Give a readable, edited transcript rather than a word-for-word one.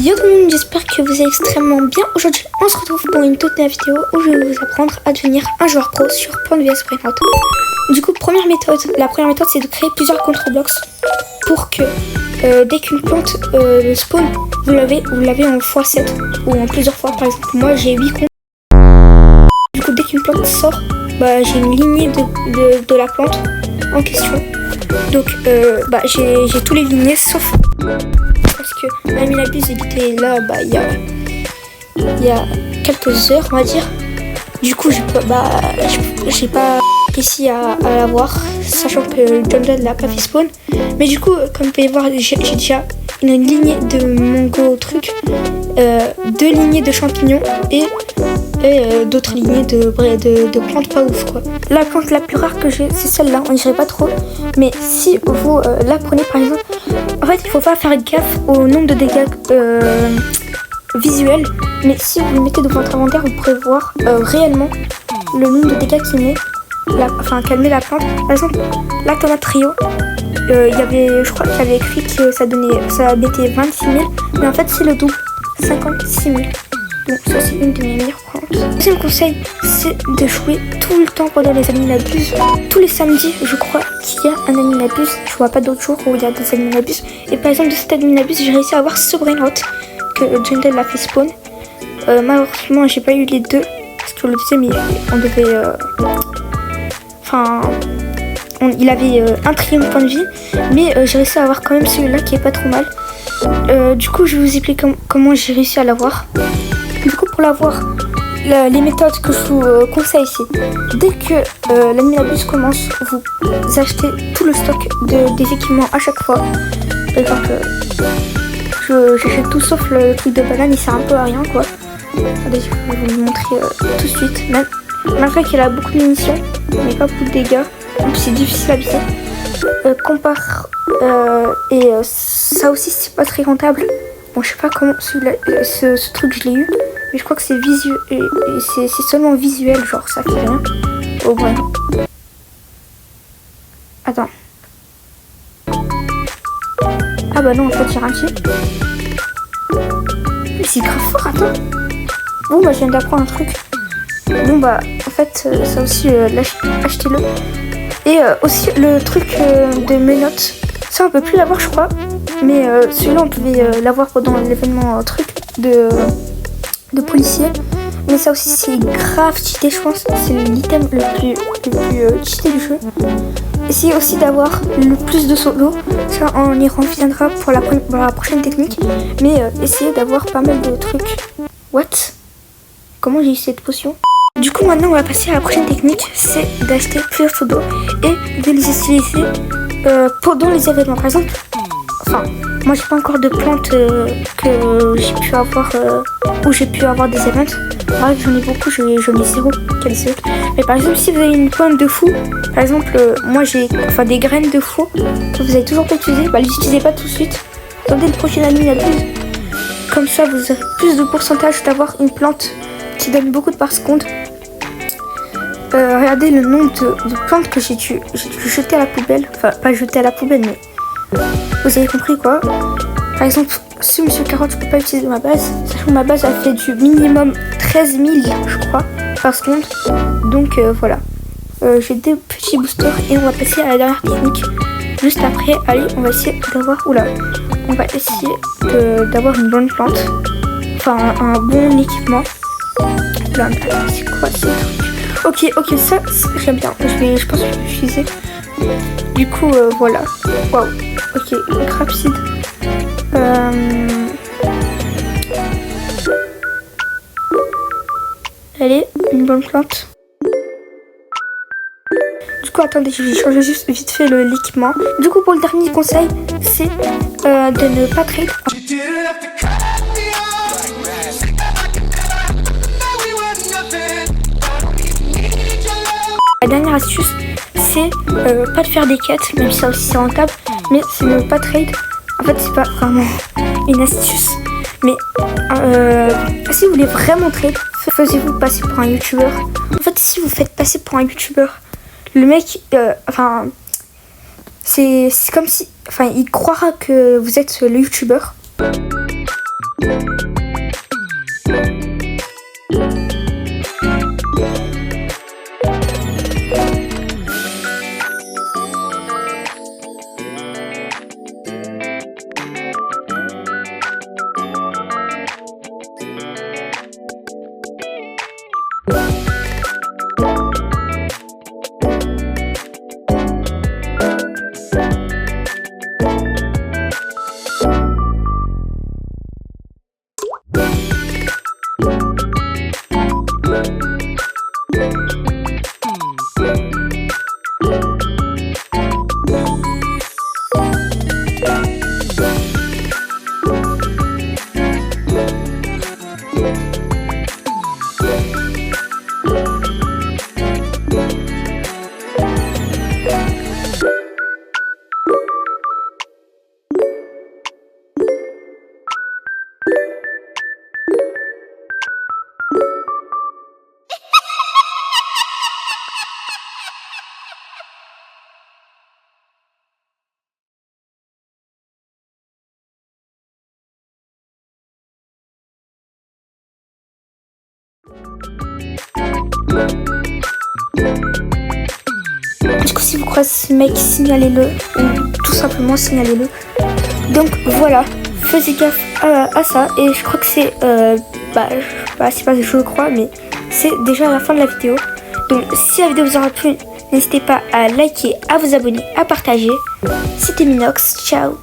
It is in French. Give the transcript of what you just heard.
Yo tout le monde, j'espère que vous allez extrêmement bien. Aujourd'hui, on se retrouve pour une toute nouvelle vidéo où je vais vous apprendre à devenir un joueur pro sur Plant-vs Brainout. Du coup, la première méthode, c'est de créer plusieurs control-blocks pour que dès qu'une plante spawn, vous l'avez en x7 ou en plusieurs fois. Par exemple, moi j'ai 8 comptes. Du coup, dès qu'une plante sort, j'ai une lignée de la plante en question. Donc, j'ai tous les lignées sauf parce que Amilabus était là il y a quelques heures, on va dire. Du coup, j'ai pas réussi à l'avoir, sachant que le Jungle n'a pas fait spawn. Mais du coup, comme vous pouvez voir, j'ai déjà une lignée de mango truc, 2 lignées de champignons et d'autres lignées de plantes pas ouf quoi. La plante la plus rare que j'ai, c'est celle-là, on dirait pas trop. Mais si vous la prenez par exemple, en fait il faut pas faire gaffe au nombre de dégâts visuels. Mais si vous le mettez devant votre inventaire, vous pourrez voir réellement le nombre de dégâts qu'il met, qu'elle met la plante. Par exemple, la tomate trio, je crois qu'il y avait écrit que ça mettait 26 000, mais en fait c'est le double, 56 000. Donc ça c'est une de mes meilleures plantes. Deuxième conseil, c'est de jouer tout le temps pendant les Amilabus. Tous les samedis, je crois qu'il y a un Amilabus. Je vois pas d'autres jours où il y a des Amilabus. Et par exemple de cet Amilabus, j'ai réussi à avoir ce Brainout que Jungle a fait spawn. Malheureusement, j'ai pas eu les deux parce que le deuxième, il avait un trillion de points de vie, mais j'ai réussi à avoir quand même celui-là qui est pas trop mal. Du coup, je vais vous expliquer comment j'ai réussi à l'avoir. Du coup, pour l'avoir, les méthodes que je vous conseille ici, dès que l'Amilabus commence, vous achetez tout le stock des équipements à chaque fois. Par exemple, j'achète tout sauf le truc de banane, il sert un peu à rien quoi. Attendez, je vais vous montrer tout de suite. Malgré qu'il a beaucoup de munitions, mais pas beaucoup de dégâts, donc c'est difficile à viser. Ça aussi c'est pas très rentable. Bon, je sais pas comment ce truc je l'ai eu, mais je crois que c'est visuel, c'est seulement visuel, genre ça fait rien. Oh ouais. Attends. Ah bah non, en fait il y a un petit. Mais c'est grave fort, attends. Bon je viens d'apprendre un truc. Bon en fait ça aussi achetez-le. Et aussi le truc de menottes, ça on peut plus l'avoir je crois. Mais celui-là on pouvait l'avoir pendant l'événement truc de policier. Mais ça aussi c'est grave cheaté je pense. C'est l'item le plus cheaté du jeu. Essayez aussi d'avoir le plus de solo. Ça on y reviendra pour la prochaine technique. Mais essayez d'avoir pas mal de trucs. What? Comment j'ai eu cette potion? Du coup maintenant on va passer à la prochaine technique. C'est d'acheter plusieurs pseudos et de les utiliser pendant les événements. Par exemple, moi j'ai pas encore de plantes que j'ai pu avoir où j'ai pu avoir des events. Bref, j'en ai beaucoup, j'en ai zéro qualité. Mais par exemple si vous avez une plante de fou, par exemple moi j'ai des graines de fou que vous avez toujours pas utilisé, les utilisez pas tout de suite. Attendez le prochain Amilabus. Comme ça vous aurez plus de pourcentage d'avoir une plante qui donne beaucoup de par seconde. Regardez le nombre de plantes que j'ai dû jeter à la poubelle. Enfin pas jeter à la poubelle mais vous avez compris quoi. Par exemple ce Monsieur Carotte je peux pas utiliser ma base. Sachant que ma base a fait du minimum 13 000 je crois par seconde. Donc voilà. J'ai des petits boosters et on va passer à la dernière technique. Juste après, allez on va essayer d'avoir. On va essayer d'avoir une bonne plante. Enfin un bon équipement. C'est quoi ces trucs? Ok, ça j'aime bien. Je pense que je vais l'utiliser. Du coup, voilà. Waouh. Ok, rapide. Allez, une bonne plante. Du coup, attendez, je vais changer juste vite fait l'équipement. Du coup, pour le dernier conseil, c'est de ne pas trade. La dernière astuce, c'est pas de faire des quêtes, même si ça aussi c'est rentable, mais c'est ne pas trade. En fait, c'est pas vraiment une astuce, mais si vous voulez vraiment trade, faisiez-vous passer pour un youtubeur. En fait, si vous faites passer pour un youtubeur, le mec, c'est comme si, il croira que vous êtes le youtubeur. Du coup, si vous croisez ce mec, signalez-le, ou tout simplement signalez-le. Donc voilà, faisez gaffe à ça, et je crois que c'est, c'est pas que je le crois, mais c'est déjà la fin de la vidéo. Donc si la vidéo vous aura plu, n'hésitez pas à liker, à vous abonner, à partager. C'était Minox, ciao.